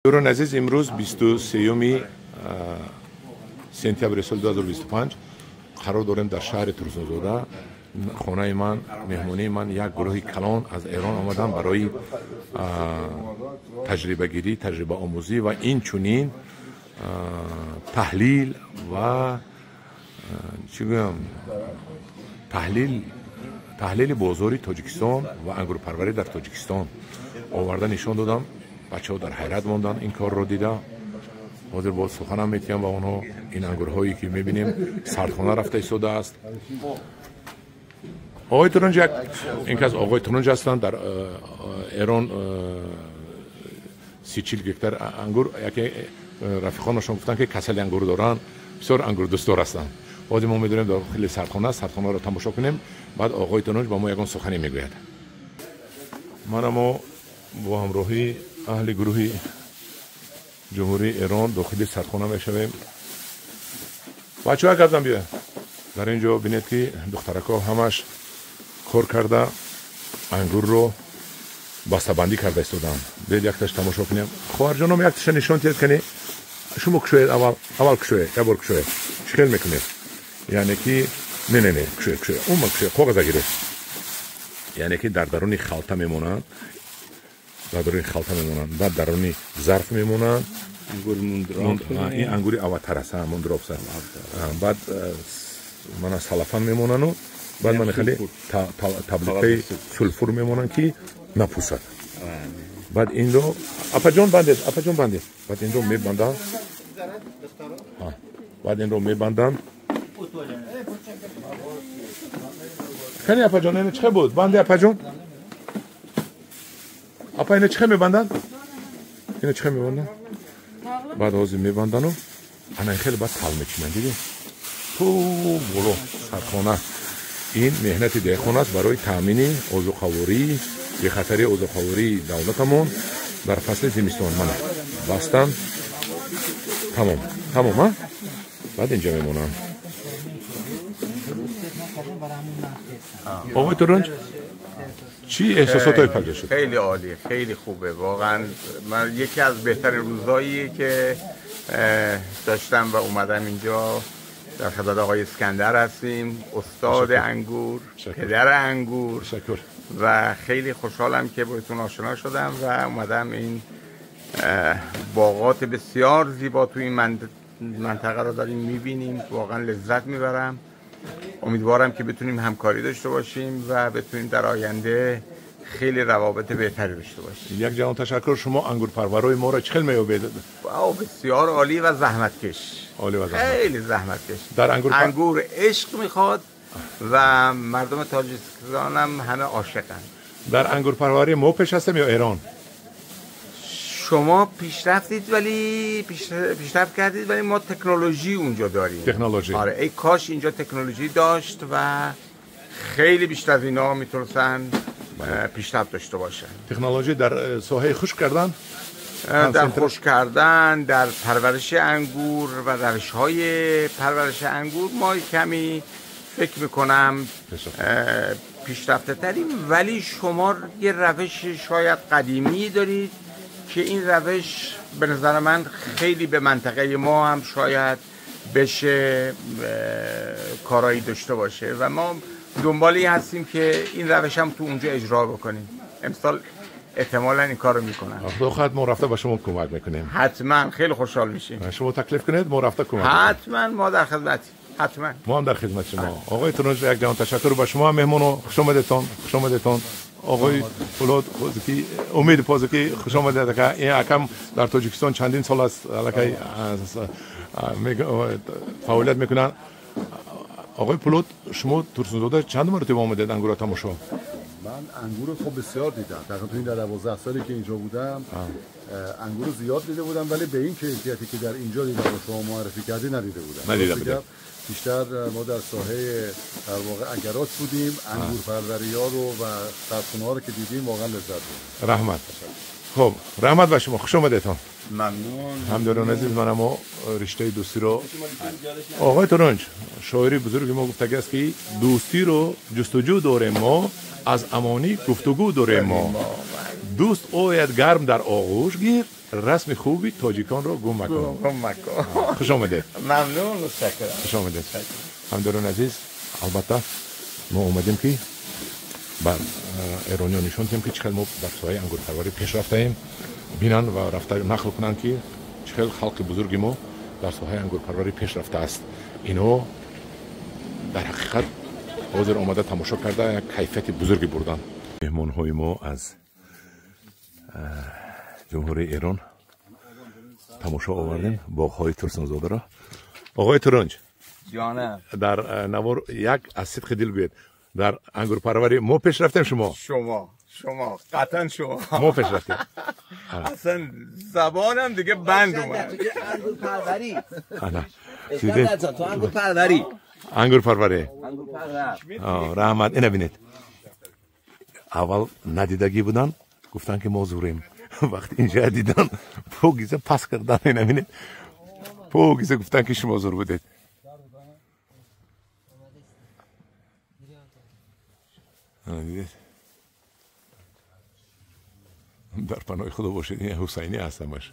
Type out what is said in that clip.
دوران عزیز امروز 23 سپتامبر سال 2025 قرار داریم در شهر ترسونزاده خانه من مهمانی من یک گروه کلان از ایران آمدن برای تجربه گیری تجربه آموزی و این چنین تحلیل و چی گویم تحلیل بازار تاجیکستان و انگور پروری در تاجیکستان آورده نشان دادم. بچه‌ها در حیرت ماندن این کار رو دیده. حاضر باز سخنم میتیم با اونها. این انگورهایی که میبینیم سردخانه رفته ایستاده است. آقای ترنج این که از آقای ترنج هستند در ایران 30-40 گکتر انگور یکی رفیقانشون گفتن که کسل انگور دارن بسیار انگور دوستدار هستند. باز ما میدونیم در خیلی سردخانه رو تماشا کنیم بعد آقای ترنج با ما یگان سخنی میگوید. ما با همراهی اهل گروه جمهوری ایران داخل سردخانه میشویم. بچه‌ها گردن بیا. در اینجا بینید که دخترک‌ها همش کار کرده انگور رو بسته‌بندی کرده ایستادن. بیاید یک تاش تماشا کنیم. خواهر جانم یک تاش نشان تید کنی. شما کشوید اول کشوید یک بار کشوید. چیکار میکنید؟ یعنی که نه کشوید اون کشوید کاغذ گیره. یعنی که در درون خلطه میمونند. بعد درونی ظرف میمونن این انگوری اوتر است مندراب است. بعد من از سلفان میمونن و بعد من خیلی تابلت سولفور میمونن که نپوسد. بعد این رو اپاجون باندید بعد این رو میبندن. خیلی اپاجون این چه بود بنده اپاجون اپا اینه چه میبندن؟ بعد آزی میبندن و انا خیلی باید تل میچینن دیگه تو بولو سرخانه. این مهنت دیخانه است برای تامین اوزوخواری به خطر اوزوخواری دولتمون در فصل زمستان منه بستن تمام ها. بعد اینجا میمونن. آقای ترنج چی احساسات های پدر شد؟ خیلی عالی خیلی خوبه واقعا. من یکی از بهترین روزایی که داشتم و اومدم اینجا. در خدمت آقای اسکندر هستیم استاد انگور پدر انگور و خیلی خوشحالم که باهاتون آشنا شدم و اومدم این باغات بسیار زیبا تو این منطقه رو داریم میبینیم. واقعا لذت میبرم. امیدوارم که بتونیم همکاری داشته باشیم و بتونیم در آینده خیلی روابط بهتری داشته باشیم. یک جهان تشکر. شما انگور پرورای ما را چخیل میوبید؟ بسیار عالی و زحمتکش. خیلی زحمتکش. در انگور عشق میخواد و مردم تاجیکستان هم همه عاشقن. در انگور پروری ما پیش هستیم یا ایران؟ شما پیشرفت کردید ولی ما تکنولوژی اونجا داریم. تکنولوژی. آره ای کاش اینجا تکنولوژی داشت و خیلی بیشتر از اینا میتونستن پیشرفت داشته باشن. تکنولوژی در ساحه خشک کردن؟ در خشک کردن، در پرورش انگور و روش‌های پرورش انگور ما کمی فکر میکنم پیشرفته تریم. ولی شما یه روش شاید قدیمی دارید که این روش به نظر من خیلی به منطقه ما هم شاید بشه کارایی داشته باشه و ما دنبالی هستیم که این روش هم تو اونجا اجرا بکنیم. امسال احتمالاً این کارو میکنن. خواهد ما رفته با شما کمک میکنیم. حتما خیلی خوشحال میشیم. شما تکلیف کنید ما رفته کمک. حتما ما در خدمتیم. حتما ما هم در خدمت شما. آقای ترنج یک جهان تشکر با شما مهمون. خوش آمدید. آقای فولاد پوزکی امید پوزکی خوش آمدید. که این حکم در تاجیکستان چندین سال است علاقه فعالیت میکنن. آقای فولاد شما ترسونزاده چند مرتبه آمدید انگور تماشا؟ من انگور خب بسیار دیدم. تقریبا تو این 12 سالی که اینجا بودم انگور زیاد دیده بودم ولی به این کیفیتی که در اینجا دیدم و شما معرفی کردی ندیده بودم. بیشتر ما در ساحه در واقع اگرات بودیم. انگور پروری‌ها رو و سردخونه‌ها رو که دیدیم واقعا لذت بردیم. رحمت. خب رحمت به شما. خوش آمدید. ممنون. همداران عزیز من رشته دوستی رو آقای ترنج شاعری بزرگ ما گفته است که دوستی رو جستجو داریم ما از امانی گفتگو داریم ما. دوست آید گرم در آغوش گیر رسم خوبی تاجیکان رو گم مکن. خوش آمدید. ممنون، متشکرم. خوش آمدید. همداران عزیز، البته ما اومدیم که بر ایرانیان نشون دهیم که چقدر ما در ساحه انگور پروری پیش رفتیم، بینن و رفته نقل کنن که چقدر خلق بزرگی ما در ساحه انگور پروری پیش رفته است. اینو در حقیقت حاضر آمده تماشا کرده یک کیفیت بزرگی بردن. مهمان های ما از جمهوری ایران تماشا آوردیم باغ های ترسنزاده را. آقای ترنج جانم، در نوار یک از صدق دل بید در انگور پروری ما پیش رفتیم. شما قطعا شما ما پیش رفتیم. اصلا زبانم دیگه بند اومد. انگور پروری تو انگور پروری انگور پروری انگور پروری رحمت. اینو بینید، اول ندیدگی بودن گفتن که ما زوریم، وقتی اینجا دیدن پوگیزه پس کردن. اینو بینید، پوگیزه گفتن که شما زور بودید. دیدید در پناه خدا باشید. این حسینی هستمش.